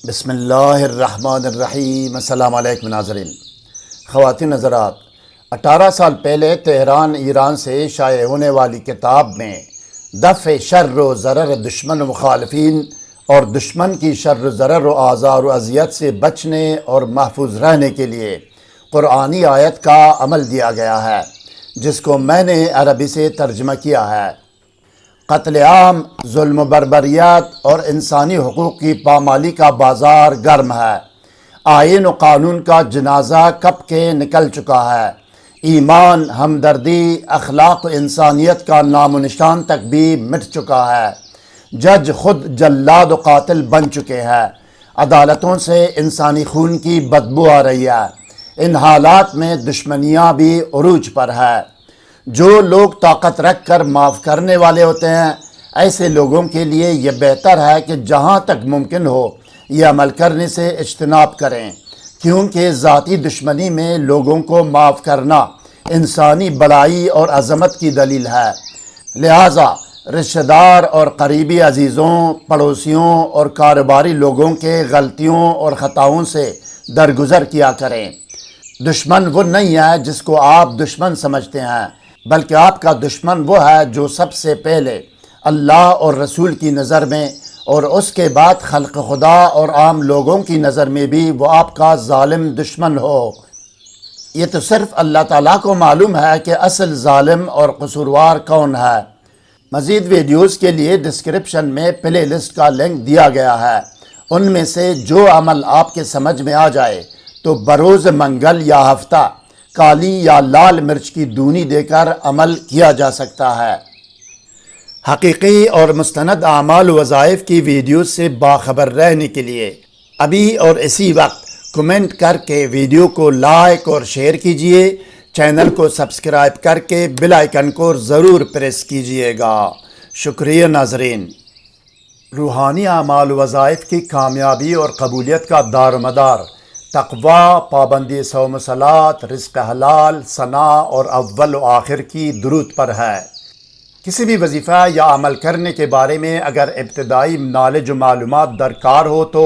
بسم اللہ الرحمن الرحیم۔ السلام علیکم ناظرین۔ خواتین حضرات، 18 سال پہلے تہران ایران سے شائع ہونے والی کتاب میں دفع شر و ضرر دشمن و مخالفین اور دشمن کی شر و ضرر و آزار و اذیت سے بچنے اور محفوظ رہنے کے لیے قرآنی آیت کا عمل دیا گیا ہے، جس کو میں نے عربی سے ترجمہ کیا ہے۔ قتل عام، ظلم و بربریت اور انسانی حقوق کی پامالی کا بازار گرم ہے۔ آئین و قانون کا جنازہ کب کے نکل چکا ہے۔ ایمان، ہمدردی، اخلاق و انسانیت کا نام و نشان تک بھی مٹ چکا ہے۔ جج خود جلاد و قاتل بن چکے ہیں۔ عدالتوں سے انسانی خون کی بدبو آ رہی ہے۔ ان حالات میں دشمنیاں بھی عروج پر ہے۔ جو لوگ طاقت رکھ کر معاف کرنے والے ہوتے ہیں، ایسے لوگوں کے لیے یہ بہتر ہے کہ جہاں تک ممکن ہو یہ عمل کرنے سے اجتناب کریں، کیونکہ ذاتی دشمنی میں لوگوں کو معاف کرنا انسانی بڑائی اور عظمت کی دلیل ہے۔ لہٰذا رشتہ دار اور قریبی عزیزوں، پڑوسیوں اور کاروباری لوگوں کے غلطیوں اور خطاؤں سے درگزر کیا کریں۔ دشمن وہ نہیں ہے جس کو آپ دشمن سمجھتے ہیں، بلکہ آپ کا دشمن وہ ہے جو سب سے پہلے اللہ اور رسول کی نظر میں اور اس کے بعد خلق خدا اور عام لوگوں کی نظر میں بھی وہ آپ کا ظالم دشمن ہو۔ یہ تو صرف اللہ تعالیٰ کو معلوم ہے کہ اصل ظالم اور قصوروار کون ہے۔ مزید ویڈیوز کے لیے ڈسکرپشن میں پلے لسٹ کا لنک دیا گیا ہے۔ ان میں سے جو عمل آپ کے سمجھ میں آ جائے تو بروز منگل یا ہفتہ کالی یا لال مرچ کی دونی دے کر عمل کیا جا سکتا ہے۔ حقیقی اور مستند اعمال و وظائف کی ویڈیوز سے باخبر رہنے کے لیے ابھی اور اسی وقت کمنٹ کر کے ویڈیو کو لائک اور شیئر کیجئے۔ چینل کو سبسکرائب کر کے بیل آئیکن کو ضرور پریس کیجئے گا۔ شکریہ ناظرین۔ روحانی اعمال و وظائف کی کامیابی اور قبولیت کا دار و مدار تقویٰ، پابندی صوم و صلات، رزق حلال، ثناء اور اول و آخر کی درود پر ہے۔ کسی بھی وظیفہ یا عمل کرنے کے بارے میں اگر ابتدائی نالج و معلومات درکار ہو تو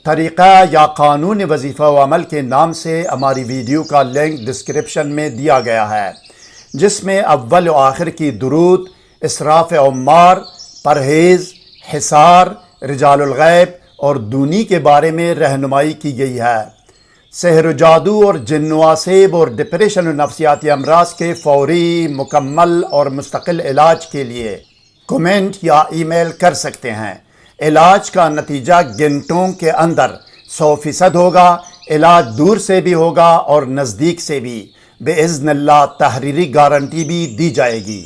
طریقہ یا قانون وظیفہ و عمل کے نام سے ہماری ویڈیو کا لنک ڈسکرپشن میں دیا گیا ہے، جس میں اول و آخر کی درود، اسراف عمار، پرہیز، حصار، رجال الغیب اور دونی کے بارے میں رہنمائی کی گئی ہے۔ سحر و جادو اور جن و آسیب اور ڈپریشن و نفسیاتی امراض کے فوری، مکمل اور مستقل علاج کے لیے کمنٹ یا ای میل کر سکتے ہیں۔ علاج کا نتیجہ گھنٹوں کے اندر 100% ہوگا۔ علاج دور سے بھی ہوگا اور نزدیک سے بھی، باذن اللہ تحریری گارنٹی بھی دی جائے گی۔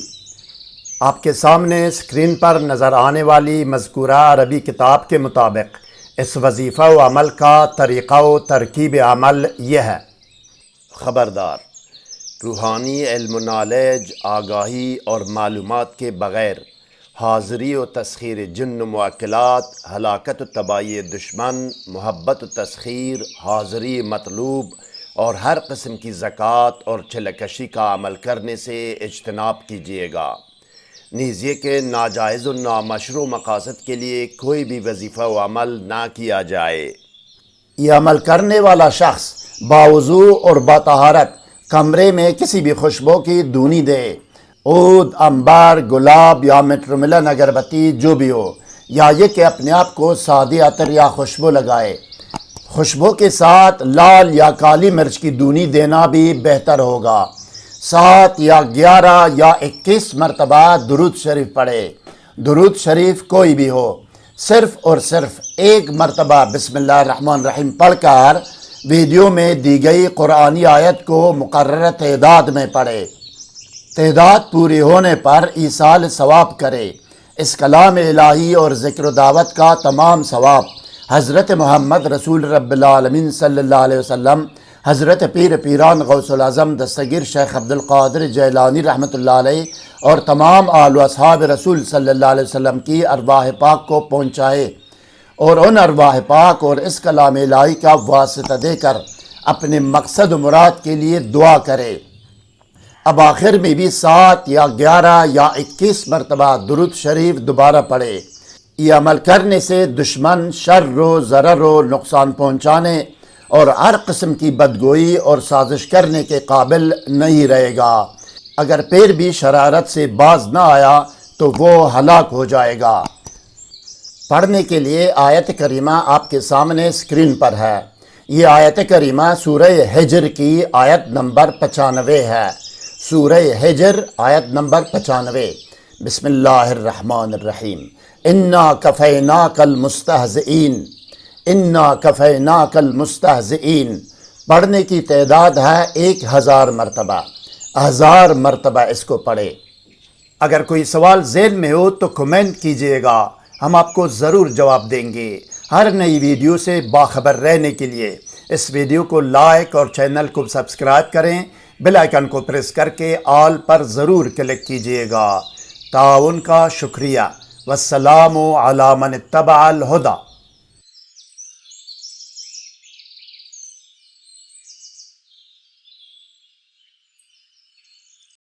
آپ کے سامنے اسکرین پر نظر آنے والی مذکورہ عربی کتاب کے مطابق اس وظیفہ و عمل کا طریقہ و ترکیب عمل یہ ہے۔ خبردار، روحانی علم و نالج، آگاہی اور معلومات کے بغیر حاضری و تسخیر جن و معقلات، ہلاکت و تباہی دشمن، محبت و تسخیر، حاضری مطلوب اور ہر قسم کی زکوٰۃ اور چلکشی کا عمل کرنے سے اجتناب کیجیے گا۔ نیز یہ کہ ناجائز و نامشروع مقاصد کے لیے کوئی بھی وظیفہ و عمل نہ کیا جائے۔ یہ عمل کرنے والا شخص باوضو اور باطہارت کمرے میں کسی بھی خوشبو کی دونی دے، عود، عنبر، گلاب یا میٹروملن اگربتی جو بھی ہو، یا یہ کہ اپنے آپ کو سادی عطر یا خوشبو لگائے۔ خوشبو کے ساتھ لال یا کالی مرچ کی دونی دینا بھی بہتر ہوگا۔ 7 یا 11 یا 21 مرتبہ درود شریف پڑھے۔ درود شریف کوئی بھی ہو، صرف اور صرف ایک مرتبہ بسم اللہ الرحمن الرحیم پڑھ کر ویڈیو میں دی گئی قرآنی آیت کو مقررہ تعداد میں پڑھے۔ تعداد پوری ہونے پر ایصال ثواب کرے۔ اس کلام الہی اور ذکر و دعوت کا تمام ثواب حضرت محمد رسول رب العالمین صلی اللہ علیہ وسلم، حضرت پیر پیران غوث العظم دستگیر شیخ عبدالقادر جیلانی رحمۃ اللہ علیہ اور تمام آل و اصحاب رسول صلی اللہ علیہ وسلم کی ارواح پاک کو پہنچائے، اور ان ارواح پاک اور اس کلام الہی کا واسطہ دے کر اپنے مقصد و مراد کے لیے دعا کرے۔ اب آخر میں بھی 7 یا 11 یا 21 مرتبہ درود شریف دوبارہ پڑھے۔ یہ عمل کرنے سے دشمن شر و ضرر و نقصان پہنچانے اور ہر قسم کی بدگوئی اور سازش کرنے کے قابل نہیں رہے گا۔ اگر پھر بھی شرارت سے باز نہ آیا تو وہ ہلاک ہو جائے گا۔ پڑھنے کے لیے آیت کریمہ آپ کے سامنے اسکرین پر ہے۔ یہ آیت کریمہ سورہ ہجر کی آیت نمبر 95 ہے۔ سورہ ہجر آیت نمبر 95۔ بسم اللہ الرحمن الرحیم۔ انا کفیناک المستہزئین، انا کفیناک المستہزئین۔ پڑھنے کی تعداد ہے 1000 مرتبہ، 1000 مرتبہ اس کو پڑھے۔ اگر کوئی سوال ذہن میں ہو تو کمنٹ کیجئے گا، ہم آپ کو ضرور جواب دیں گے۔ ہر نئی ویڈیو سے باخبر رہنے کے لیے اس ویڈیو کو لائک اور چینل کو سبسکرائب کریں، بیل آئیکن کو پریس کر کے آل پر ضرور کلک کیجئے گا۔ تعاون کا شکریہ۔ والسلام علی من اتبع الہدی۔